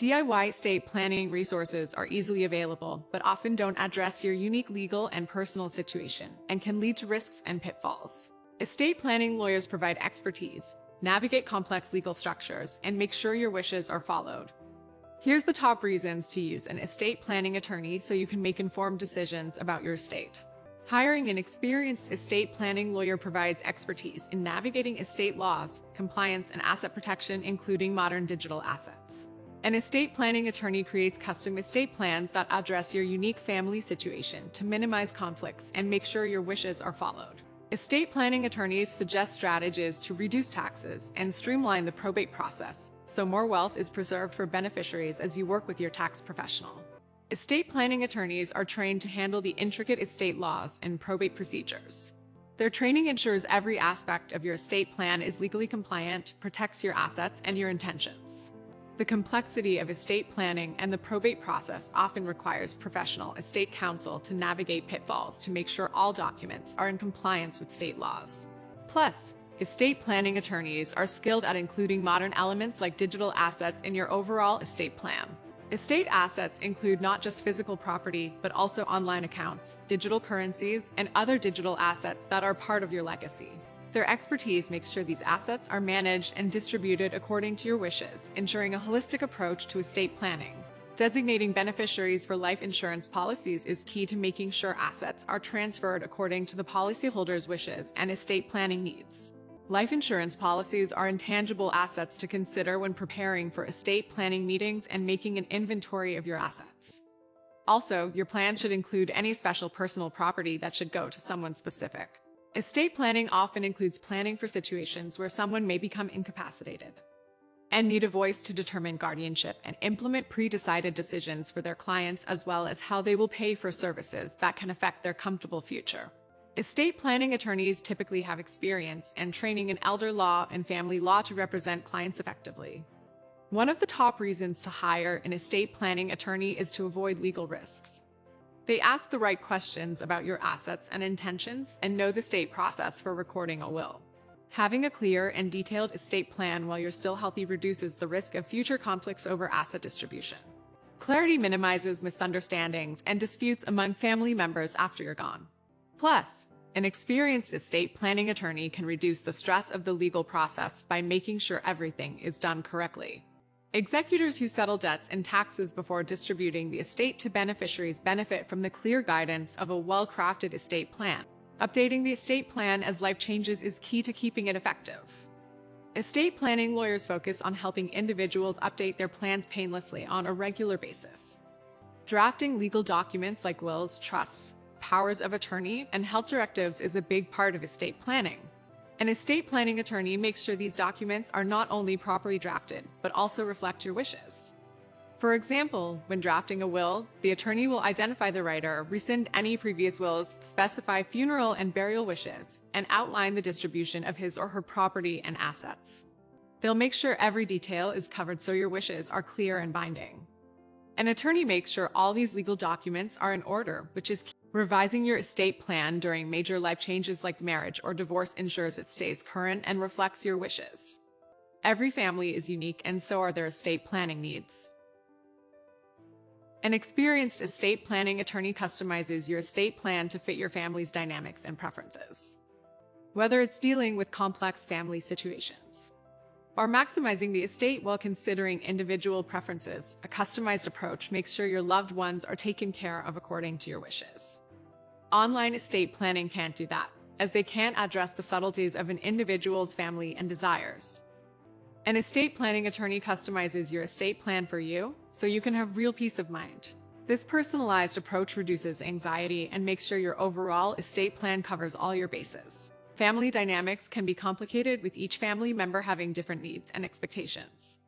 DIY estate planning resources are easily available, but often don't address your unique legal and personal situation and can lead to risks and pitfalls. Estate planning lawyers provide expertise, navigate complex legal structures, and make sure your wishes are followed. Here's the top reasons to use an estate planning attorney so you can make informed decisions about your estate. Hiring an experienced estate planning lawyer provides expertise in navigating estate laws, compliance, and asset protection, including modern digital assets. An estate planning attorney creates custom estate plans that address your unique family situation to minimize conflicts and make sure your wishes are followed. Estate planning attorneys suggest strategies to reduce taxes and streamline the probate process, so more wealth is preserved for beneficiaries as you work with your tax professional. Estate planning attorneys are trained to handle the intricate estate laws and probate procedures. Their training ensures every aspect of your estate plan is legally compliant, protects your assets and your intentions. The complexity of estate planning and the probate process often requires professional estate counsel to navigate pitfalls to make sure all documents are in compliance with state laws. Plus, estate planning attorneys are skilled at including modern elements like digital assets in your overall estate plan. Estate assets include not just physical property, but also online accounts, digital currencies, and other digital assets that are part of your legacy. Their expertise makes sure these assets are managed and distributed according to your wishes, ensuring a holistic approach to estate planning. Designating beneficiaries for life insurance policies is key to making sure assets are transferred according to the policyholder's wishes and estate planning needs. Life insurance policies are intangible assets to consider when preparing for estate planning meetings and making an inventory of your assets. Also, your plan should include any special personal property that should go to someone specific. Estate planning often includes planning for situations where someone may become incapacitated and need a voice to determine guardianship and implement pre-decided decisions for their clients, as well as how they will pay for services that can affect their comfortable future. Estate planning attorneys typically have experience and training in elder law and family law to represent clients effectively. One of the top reasons to hire an estate planning attorney is to avoid legal risks. They ask the right questions about your assets and intentions and know the estate process for recording a will. Having a clear and detailed estate plan while you're still healthy reduces the risk of future conflicts over asset distribution. Clarity minimizes misunderstandings and disputes among family members after you're gone. Plus, an experienced estate planning attorney can reduce the stress of the legal process by making sure everything is done correctly. Executors who settle debts and taxes before distributing the estate to beneficiaries benefit from the clear guidance of a well-crafted estate plan. Updating the estate plan as life changes is key to keeping it effective. Estate planning lawyers focus on helping individuals update their plans painlessly on a regular basis. Drafting legal documents like wills, trusts, powers of attorney, and health directives is a big part of estate planning. An estate planning attorney makes sure these documents are not only properly drafted, but also reflect your wishes. For example, when drafting a will, the attorney will identify the writer, rescind any previous wills, specify funeral and burial wishes, and outline the distribution of his or her property and assets. They'll make sure every detail is covered so your wishes are clear and binding. An attorney makes sure all these legal documents are in order, which is key. Revising your estate plan during major life changes like marriage or divorce ensures it stays current and reflects your wishes. Every family is unique, and so are their estate planning needs. An experienced estate planning attorney customizes your estate plan to fit your family's dynamics and preferences. Whether it's dealing with complex family situations or maximizing the estate while considering individual preferences, a customized approach makes sure your loved ones are taken care of according to your wishes. Online estate planning can't do that, as they can't address the subtleties of an individual's family and desires. An estate planning attorney customizes your estate plan for you, so you can have real peace of mind. This personalized approach reduces anxiety and makes sure your overall estate plan covers all your bases. Family dynamics can be complicated, with each family member having different needs and expectations.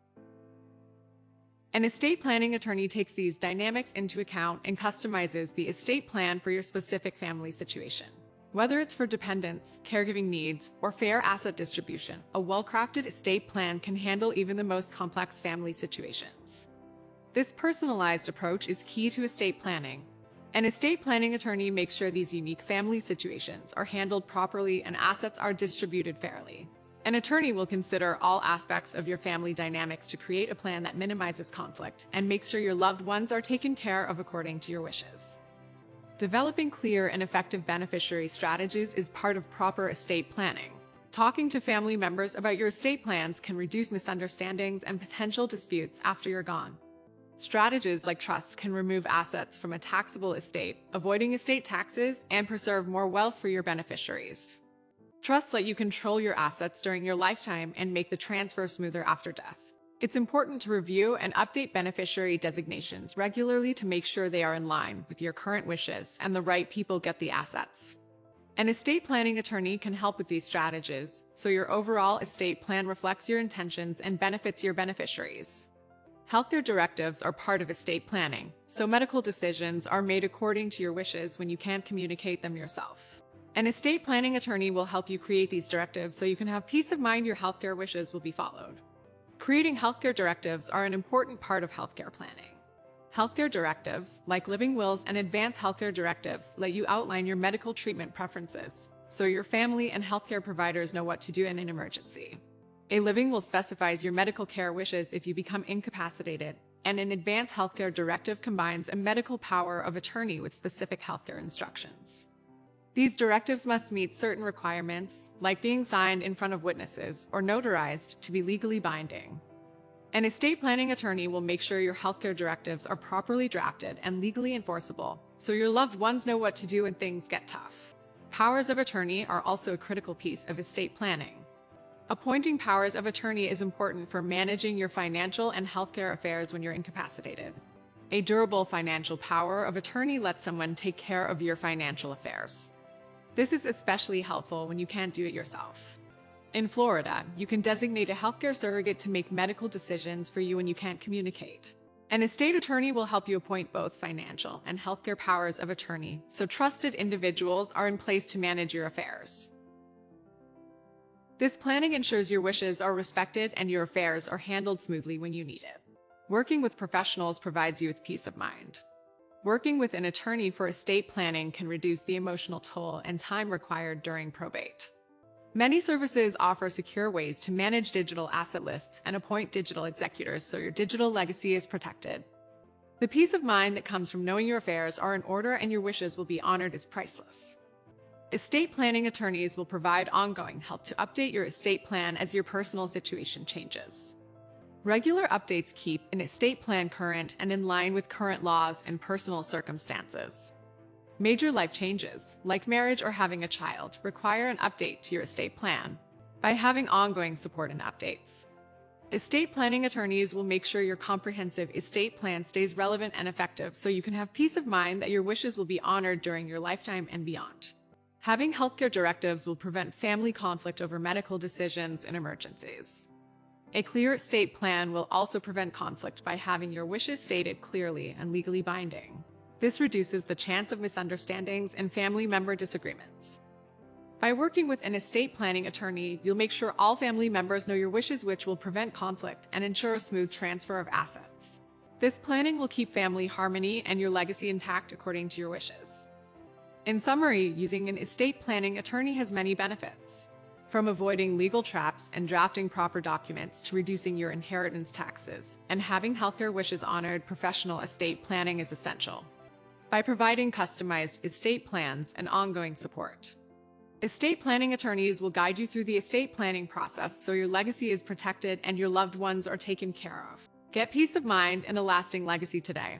An estate planning attorney takes these dynamics into account and customizes the estate plan for your specific family situation. Whether it's for dependents, caregiving needs, or fair asset distribution, a well-crafted estate plan can handle even the most complex family situations. This personalized approach is key to estate planning. An estate planning attorney makes sure these unique family situations are handled properly and assets are distributed fairly. An attorney will consider all aspects of your family dynamics to create a plan that minimizes conflict and makes sure your loved ones are taken care of according to your wishes. Developing clear and effective beneficiary strategies is part of proper estate planning. Talking to family members about your estate plans can reduce misunderstandings and potential disputes after you're gone. Strategies like trusts can remove assets from a taxable estate, avoiding estate taxes, and preserve more wealth for your beneficiaries. Trusts let you control your assets during your lifetime and make the transfer smoother after death. It's important to review and update beneficiary designations regularly to make sure they are in line with your current wishes and the right people get the assets. An estate planning attorney can help with these strategies, so your overall estate plan reflects your intentions and benefits your beneficiaries. Healthcare directives are part of estate planning, so medical decisions are made according to your wishes when you can't communicate them yourself. An estate planning attorney will help you create these directives so you can have peace of mind your healthcare wishes will be followed. Creating healthcare directives are an important part of healthcare planning. Healthcare directives, like living wills and advanced healthcare directives, let you outline your medical treatment preferences, so your family and healthcare providers know what to do in an emergency. A living will specifies your medical care wishes if you become incapacitated, and an advanced healthcare directive combines a medical power of attorney with specific healthcare instructions. These directives must meet certain requirements, like being signed in front of witnesses or notarized to be legally binding. An estate planning attorney will make sure your healthcare directives are properly drafted and legally enforceable, so your loved ones know what to do when things get tough. Powers of attorney are also a critical piece of estate planning. Appointing powers of attorney is important for managing your financial and healthcare affairs when you're incapacitated. A durable financial power of attorney lets someone take care of your financial affairs. This is especially helpful when you can't do it yourself. In Florida, you can designate a healthcare surrogate to make medical decisions for you when you can't communicate. An estate attorney will help you appoint both financial and healthcare powers of attorney, so trusted individuals are in place to manage your affairs. This planning ensures your wishes are respected and your affairs are handled smoothly when you need it. Working with professionals provides you with peace of mind. Working with an attorney for estate planning can reduce the emotional toll and time required during probate. Many services offer secure ways to manage digital asset lists and appoint digital executors so your digital legacy is protected. The peace of mind that comes from knowing your affairs are in order and your wishes will be honored is priceless. Estate planning attorneys will provide ongoing help to update your estate plan as your personal situation changes. Regular updates keep an estate plan current and in line with current laws and personal circumstances. Major life changes, like marriage or having a child, require an update to your estate plan by having ongoing support and updates. Estate planning attorneys will make sure your comprehensive estate plan stays relevant and effective so you can have peace of mind that your wishes will be honored during your lifetime and beyond. Having healthcare directives will prevent family conflict over medical decisions and emergencies. A clear estate plan will also prevent conflict by having your wishes stated clearly and legally binding. This reduces the chance of misunderstandings and family member disagreements. By working with an estate planning attorney, you'll make sure all family members know your wishes, which will prevent conflict and ensure a smooth transfer of assets. This planning will keep family harmony and your legacy intact according to your wishes. In summary, using an estate planning attorney has many benefits. From avoiding legal traps and drafting proper documents to reducing your inheritance taxes and having healthcare wishes honored, professional estate planning is essential. By providing customized estate plans and ongoing support, estate planning attorneys will guide you through the estate planning process so your legacy is protected and your loved ones are taken care of. Get peace of mind and a lasting legacy today.